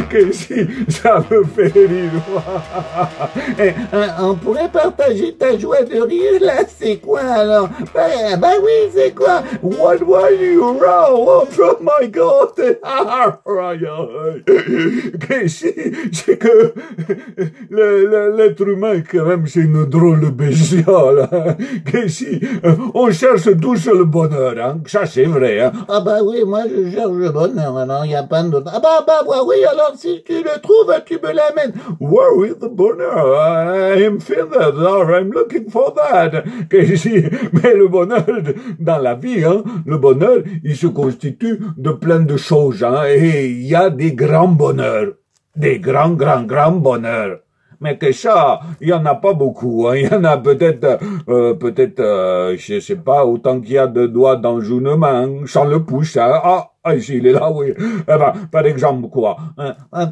Que si, ça me fait rire. On pourrait partager ta joie de rire là, c'est quoi alors? Ben oui, c'est quoi? What were you roll? Oh my God! Que si, c'est que l'être humain quand même c'est une drôle de bestiole. Hein? Que si, on cherche tous le bonheur, hein? Ça c'est vrai. Hein? Ah bah oui, moi je cherche le bonheur, alors il n'y a pas d'autre. Ah bah oui, alors si tu le trouves, tu me l'amènes. Where is the bonheur? I am feeling that, or I'm looking for that. Que si, mais le bonheur dans la vie, hein, le bonheur, il se constitue de plein de choses, hein, et il y a des grands bonheurs, des grands bonheurs. Mais que ça, il y en a pas beaucoup, hein. Il y en a peut-être, je sais pas, autant qu'il y a de doigts dans une main, sans le pouce, hein. Ah, ici, il est là, oui. Eh ben, par exemple, quoi?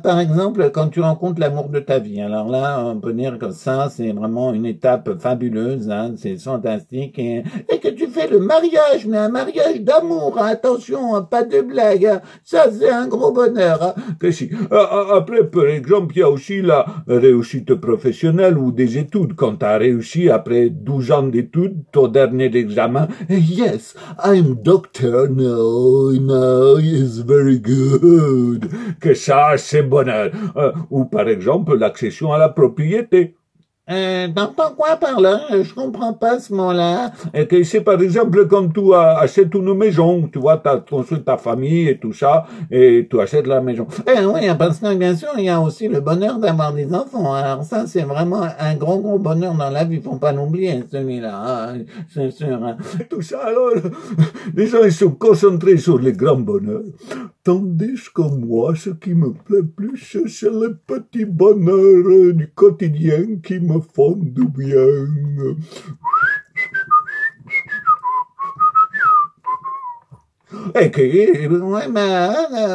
Par exemple, quand tu rencontres l'amour de ta vie. Alors là, on peut dire que ça, c'est vraiment une étape fabuleuse, hein, c'est fantastique. Et que tu fais le mariage, mais un mariage d'amour, hein, attention, hein, pas de blague. Hein. Ça, c'est un gros bonheur. Hein. Que si. Après, par exemple, il y a aussi la réussite professionnelle ou des études. Quand tu as réussi, après 12 ans d'études, ton dernier examen, yes, I'm doctor, no. Is very good. Que ça, c'est bonheur. Ou par exemple, l'accession à la propriété. T'entends quoi par là? Je comprends pas ce mot-là. Et que c'est par exemple quand tu achètes une maison, tu vois, t'as construit ta famille et tout ça, et tu achètes la maison. Oui, parce que bien sûr, il y a aussi le bonheur d'avoir des enfants. Alors ça, c'est vraiment un gros bonheur dans la vie. Faut pas l'oublier, celui-là. Hein, c'est sûr. Hein. Tout ça, alors, les gens, ils sont concentrés sur les grands bonheurs. Tandis que moi, ce qui me plaît plus, c'est les petits bonheurs du quotidien qui me font du bien. Ok, ouais,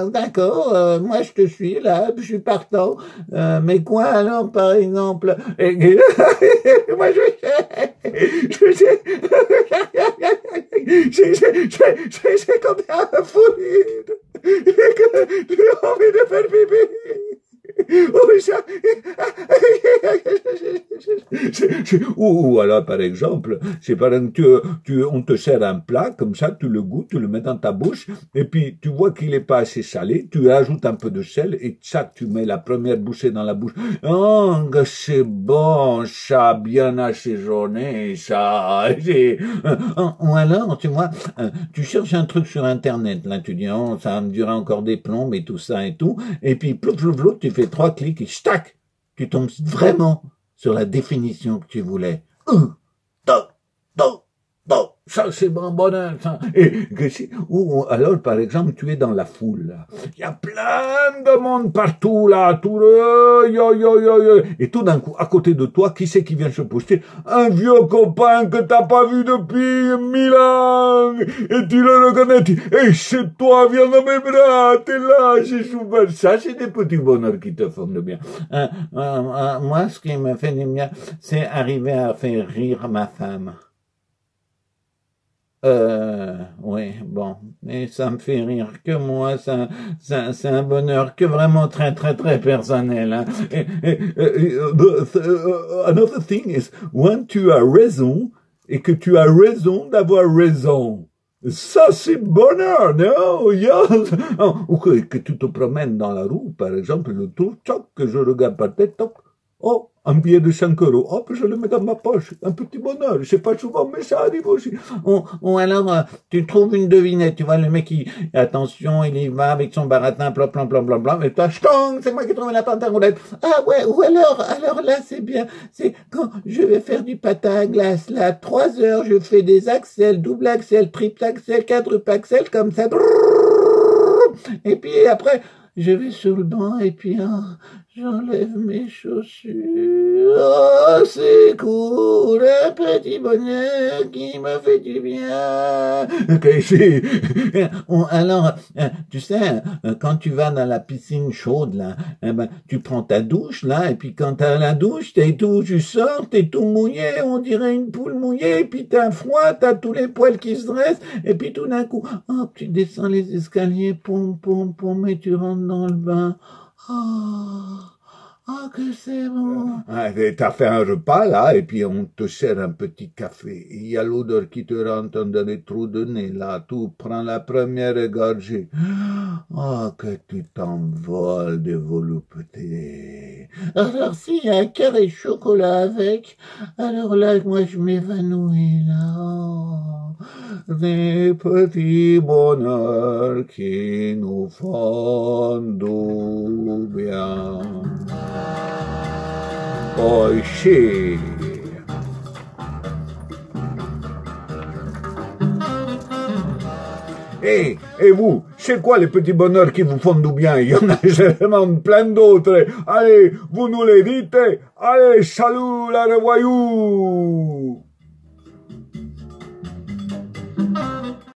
d'accord, moi je te suis là, je suis partant. Mais quoi alors, par exemple? Moi j'ai comme un folie. J'ai envie de faire pipi. Ou alors, par exemple, c'est par exemple, on te sert un plat, comme ça, tu le goûtes, tu le mets dans ta bouche, et puis tu vois qu'il est pas assez salé, tu ajoutes un peu de sel, et ça, tu mets la première bouchée dans la bouche. Oh, que c'est bon, ça, bien assaisonné, ça. Ou alors, tu vois, tu cherches un truc sur Internet, là, tu dis, oh, ça va me durer encore des plombs et tout ça et tout, et puis, plouf, tu fais 3 clics et stack, tu tombes vraiment sur la définition que tu voulais. Ça, c'est bon bonheur, ça. Ou alors, par exemple, tu es dans la foule, là. Il y a plein de monde partout, là. Et tout d'un coup, à côté de toi, qui c'est qui vient se poster? Un vieux copain que t'as pas vu depuis 1000 ans. Et tu le reconnais, c'est toi, viens dans mes bras, t'es là, c'est super. Ça, c'est des petits bonheurs qui te font de bien. Moi, ce qui me fait du bien, c'est arriver à faire rire ma femme. Oui, bon, et ça me fait rire que moi, c'est un bonheur que vraiment très personnel. Hein. Another thing is, when tu as raison, et que tu as raison d'avoir raison, ça c'est bonheur, non? Yes. Ou que tu te promènes dans la rue, par exemple, le tour, toc, que je regarde par tête, toc, oh, un billet de 5 €. Hop, je le mets dans ma poche. Un petit bonheur. C'est pas souvent, mais ça arrive aussi. Ou alors, tu trouves une devinette. Tu vois, le mec, attention, il y va avec son baratin, plan, et toi,chtong, c'est moi qui trouve la pâte à roulettes. Ah ouais, ou alors là, c'est bien. C'est quand je vais faire du patin à glace, là, 3 heures, je fais des axels, double axel, triple axel, quadruple axel, comme ça. Et puis après, je vais sur le banc et puis j'enlève mes chaussures. Oh, c'est cool, un petit bonheur qui me fait du bien. Casey, Alors, tu sais, quand tu vas dans la piscine chaude, là, tu prends ta douche, là, et puis quand t'as la douche, tu sors, t'es tout mouillé, on dirait une poule mouillée, et puis t'as froid, t'as tous les poils qui se dressent, et puis tout d'un coup, hop, tu descends les escaliers, pom, pom, pom, et tu rentres dans le bain. Oh, que c'est bon. t'as fait un repas, là, et puis on te sert un petit café. Il y a l'odeur qui te rentre dans les trous de nez, là. Tu prends la première gorgée. Oh, que tu t'envoles de volupté. Alors, s'il y a un carré chocolat avec, alors là, moi, je m'évanouis, là. Oh. Des petits bonheurs qui nous font du bien. Oh, chérie. Et vous, c'est quoi les petits bonheurs qui vous font du bien? Il y en a généralement plein d'autres. Allez, vous nous les dites. Allez, salut la revoyou.